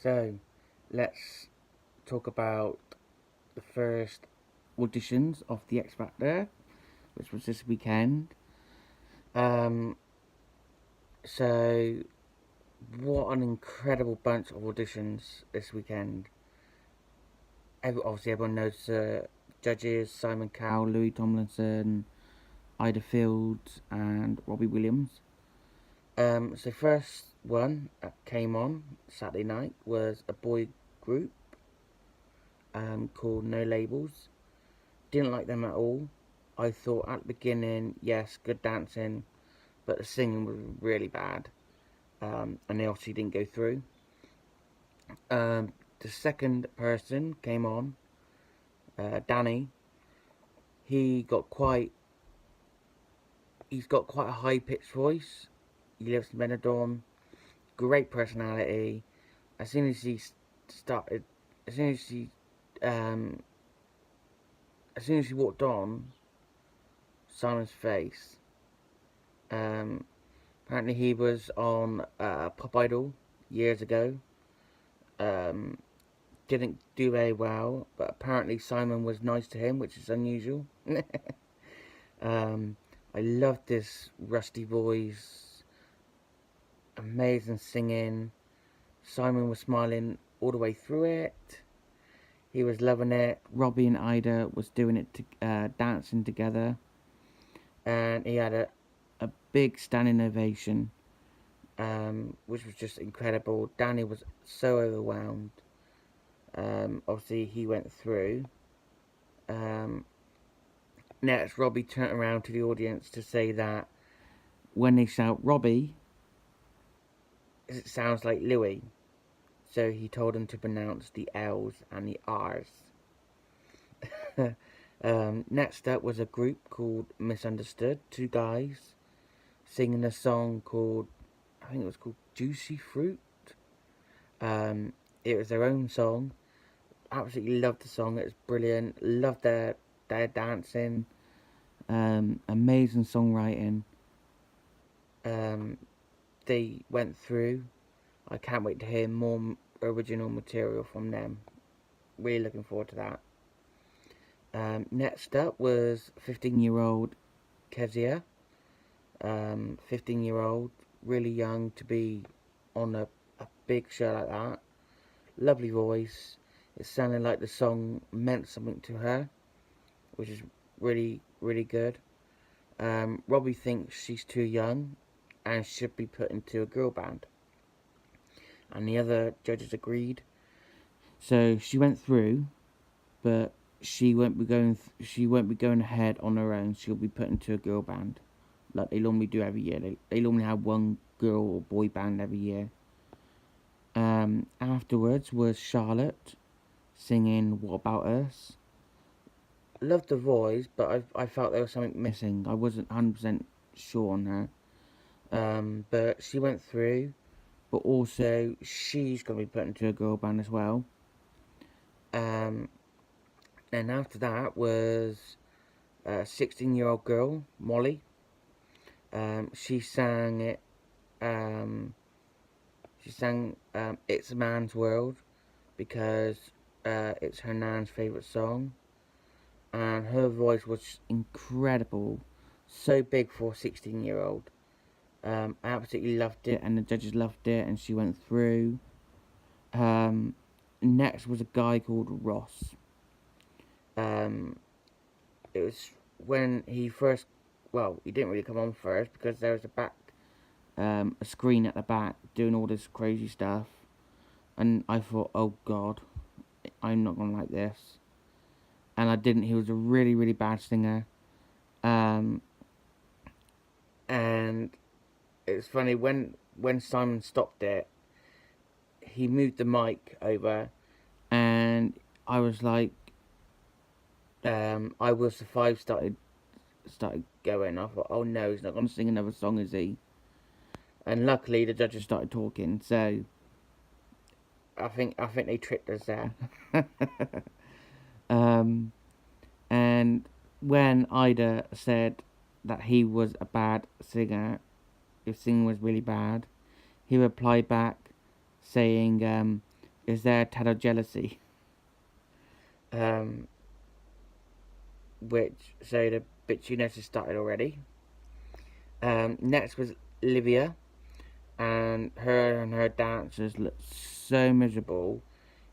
So, let's talk about the first auditions of the X Factor, which was this weekend. Um, so, what an incredible bunch of auditions this weekend. Obviously, everyone knows the judges: Simon Cowell, Louie Tomlinson, Ayda Fields, and Robbie Williams. So first one that came on Saturday night was a boy group called No Labels. Didn't like them at all. I thought at the beginning, yes, good dancing, but the singing was really bad, and they obviously didn't go through. The second person came on, Danny. He got quite. He's got quite a high pitched voice. He lives in Benidorm. Great personality. As soon as he started, as soon as he, um, as soon as he walked on Simon's face, um, apparently he was on Pop Idol years ago. Um, didn't do very well, but apparently Simon was nice to him, which is unusual. um, I loved this rusty voice, amazing singing. Simon was smiling all the way through it. He was loving it. Robbie and Ayda was doing it, dancing together, and he had a big standing ovation, which was just incredible. Danny was so overwhelmed. Obviously, he went through. Um, Next, Robbie turned around to the audience to say that when they shout Robbie, it sounds like Louie. So he told them to pronounce the L's and the R's. Next up was a group called Misunderstood. Two guys singing a song called, I think it was called Juicy Fruit. It was their own song. Absolutely loved the song. It was brilliant. Loved their dancing. Amazing songwriting. They went through. I can't wait to hear more original material from them. Really looking forward to that. Next up was 15-year-old Kezia. 15-year-old, really young to be on a big show like that. Lovely voice. It sounded like the song meant something to her, which is really, really good. Robbie thinks she's too young and should be put into a girl band. And the other judges agreed. So she went through, but she won't be going ahead on her own. She'll be put into a girl band, like they normally do every year. They normally have one girl or boy band every year. Afterwards was Charlotte singing "What About Us." Loved the voice, but I felt there was something missing. I wasn't 100% sure on her. But she went through, but also she's going to be put into a girl band as well. And after that was a 16-year-old girl, Molly. She sang it. She sang "It's a Man's World" because it's her nan's favourite song. And her voice was incredible. So big for a 16-year-old. I absolutely loved it, and the judges loved it, and she went through. Next was a guy called Ross. It was when he first, well, he didn't really come on first because there was a screen at the back doing all this crazy stuff, and I thought, oh god, I'm not gonna like this, and I didn't. He was a really, really bad singer, and it's funny when Simon stopped it, he moved the mic over, and I was like, I Will Survive started going. I thought, oh no, he's not going to sing another song, is he? And luckily, the judges started talking, so I think they tricked us there. And when Ayda said that he was a bad singer, his singing was really bad, he replied back saying, is there a tad of jealousy? Which, so the bitchiness has started already. Next was Livia, and her dancers looked so miserable.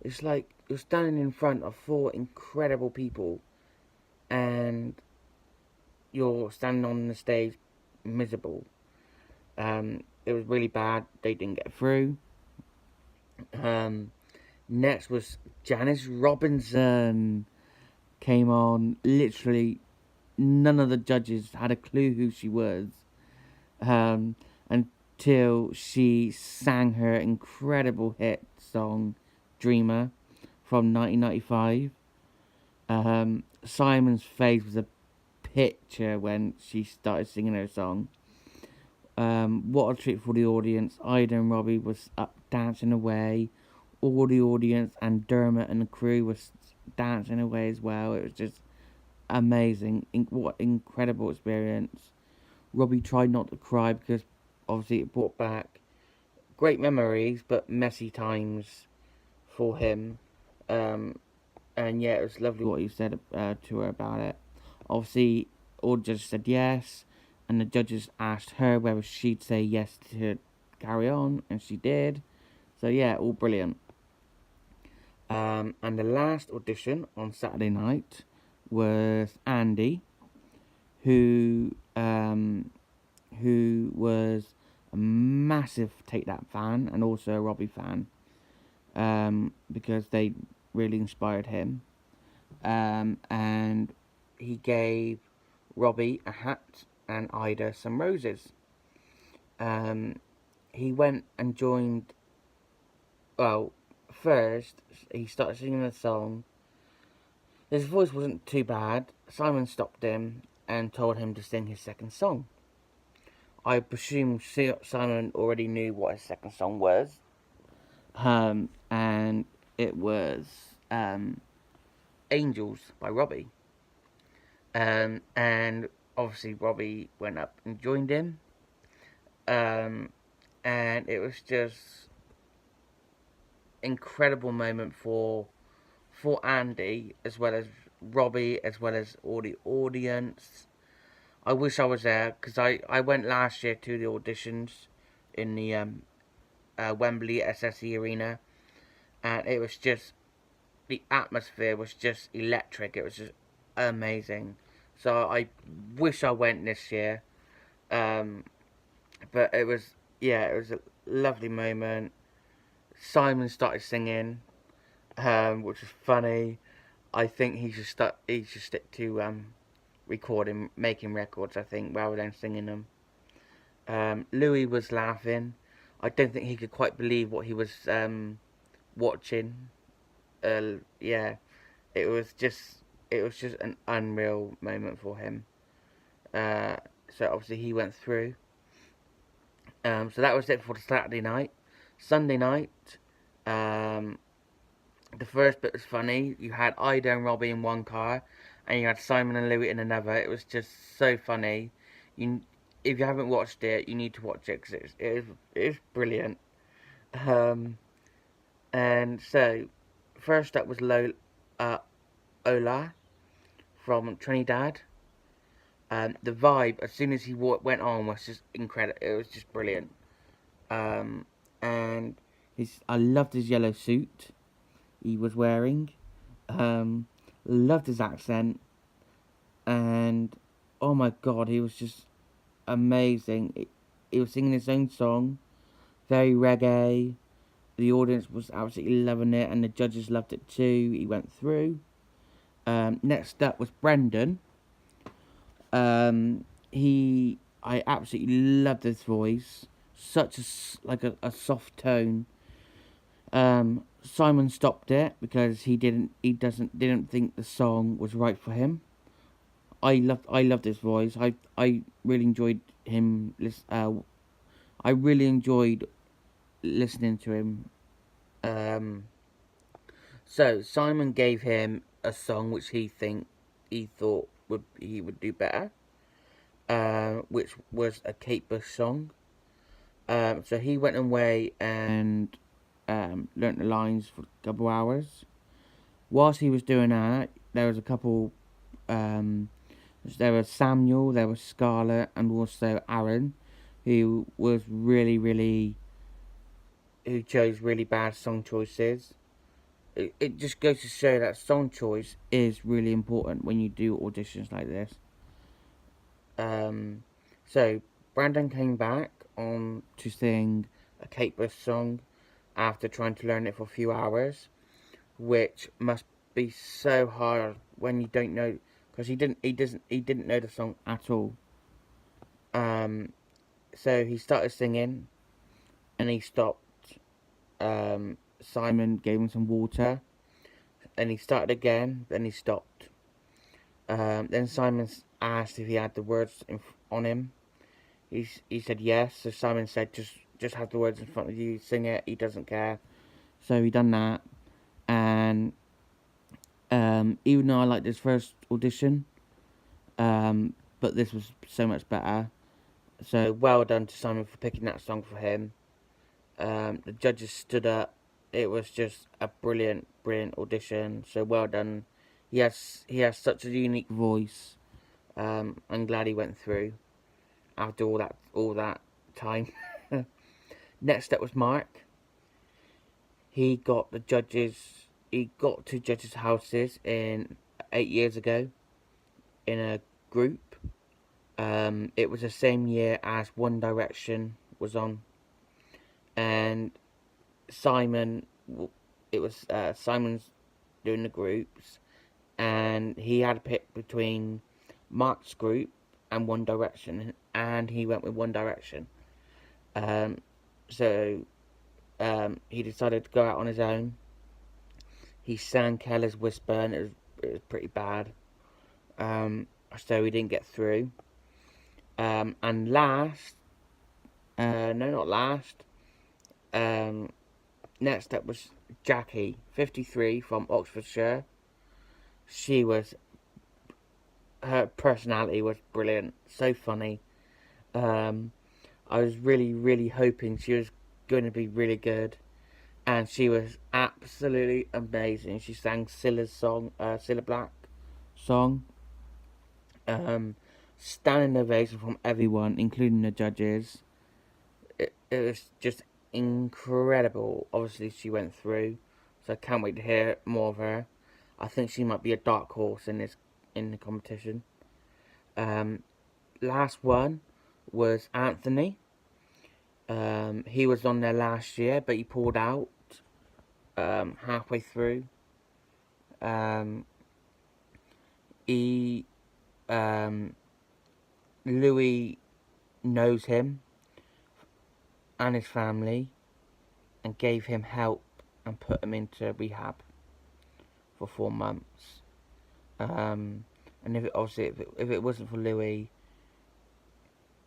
It's like you're standing in front of 4 incredible people, and you're standing on the stage miserable. It was really bad. They didn't get through. Next was Janice Robinson. Came on. Literally, none of the judges had a clue who she was. Until she sang her incredible hit song, Dreamer, from 1995. Simon's face was a picture when she started singing her song. What a treat for the audience. Ayda and Robbie was up dancing away. All the audience and Dermot and the crew was dancing away as well. It was just amazing. What incredible experience. Robbie tried not to cry because obviously it brought back great memories but messy times for him. And yeah, it was lovely what he said to her about it. Obviously, all the judges said yes, and the judges asked her whether she'd say yes to carry on, and she did. So yeah, all brilliant. And the last audition on Saturday night was Andy, who was a massive Take That fan and also a Robbie fan, because they really inspired him. And he gave Robbie a hat and Ayda some roses. He went and joined. Well, first he started singing a song. His voice wasn't too bad. Simon stopped him and told him to sing his second song. I presume Simon already knew what his second song was. And it was Angels by Robbie. And obviously Robbie went up and joined him. And it was just incredible moment for Andy, as well as Robbie, as well as all the audience. I wish I was there, because I went last year to the auditions in the Wembley SSE Arena, and it was just, the atmosphere was just electric. It was just amazing. So I wish I went this year. But it was a lovely moment. Simon started singing, which was funny. I think he should stick to recording, making records, I think, rather than singing them. Louie was laughing. I don't think he could quite believe what he was watching. Yeah, it was just an unreal moment for him. So obviously he went through. So that was it for the Saturday night. Sunday night, the first bit was funny. You had Ayda and Robbie in one car, and you had Simon and Louie in another. It was just so funny. If you haven't watched it, you need to watch it, because it is brilliant. And so, first up was Ola from Trinidad. The vibe, as soon as he went on, was just incredible. It was just brilliant. And I loved his yellow suit he was wearing. Loved his accent. And oh my god, he was just amazing. He was singing his own song, very reggae. The audience was absolutely loving it, and the judges loved it too. He went through. Next up was Brendan. I absolutely loved his voice. Such a soft tone. Simon stopped it because he didn't think the song was right for him. I loved his voice. I really enjoyed him. I really enjoyed listening to him. So Simon gave him a song which he thought he would do better, which was a Kate Bush song. So he went away and learnt the lines for a couple hours. Whilst he was doing that, there was a couple. There was Samuel, there was Scarlett, and also Aaron, who was who chose really bad song choices. It just goes to show that song choice is really important when you do auditions like this. So Brandon came back on to sing a Kate Bush song after trying to learn it for a few hours, which must be so hard when you don't know, because he didn't know the song at all. So he started singing, and he stopped. Simon gave him some water, and he started again. Then he stopped. Then Simon asked if he had the words on him. He said yes. So Simon said, just have the words in front of you, sing it. He doesn't care. So he done that, and even though I liked his first audition, but this was so much better. So well done to Simon for picking that song for him. The judges stood up. It was just a brilliant audition. So well done. He has such a unique voice. I'm glad he went through after all that time. Next up was Mark. He got to judges' houses 8 years ago in a group. It was the same year as One Direction was on, and Simon's doing the groups, and he had to pick between Mark's group and One Direction, and he went with One Direction. So he decided to go out on his own. He sang Keller's Whisper, and it was pretty bad. So he didn't get through. And last, no, not last. Next up was Jackie, 53, from Oxfordshire. Her personality was brilliant, so funny. I was really hoping she was going to be really good, and she was absolutely amazing. She sang Cilla Black song. Standing ovation from everyone, including the judges. It was just incredible. Obviously, she went through, so I can't wait to hear more of her. I think she might be a dark horse in the competition. Last one was Anthony. He was on there last year, but he pulled out halfway through. Louie knows him and his family, and gave him help and put him into rehab for 4 months. And if it wasn't for Louie,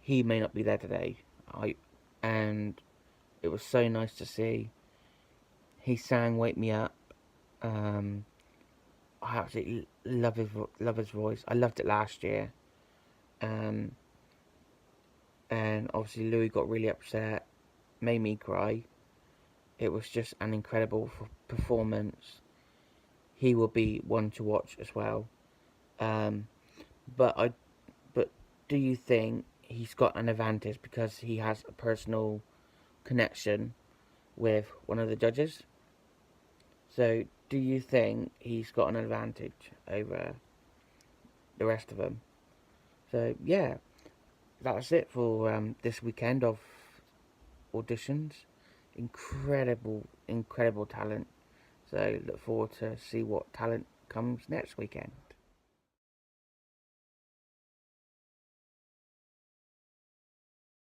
he may not be there today. And it was so nice to see. He sang "Wake Me Up." I absolutely love his voice. I loved it last year. And obviously Louis got really upset, made me cry. It was just an incredible performance. He will be one to watch as well. But do you think he's got an advantage because he has a personal connection with one of the judges? So do you think he's got an advantage over the rest of them? So yeah, that's it for this weekend of auditions. Incredible talent. So look forward to see what talent comes next weekend.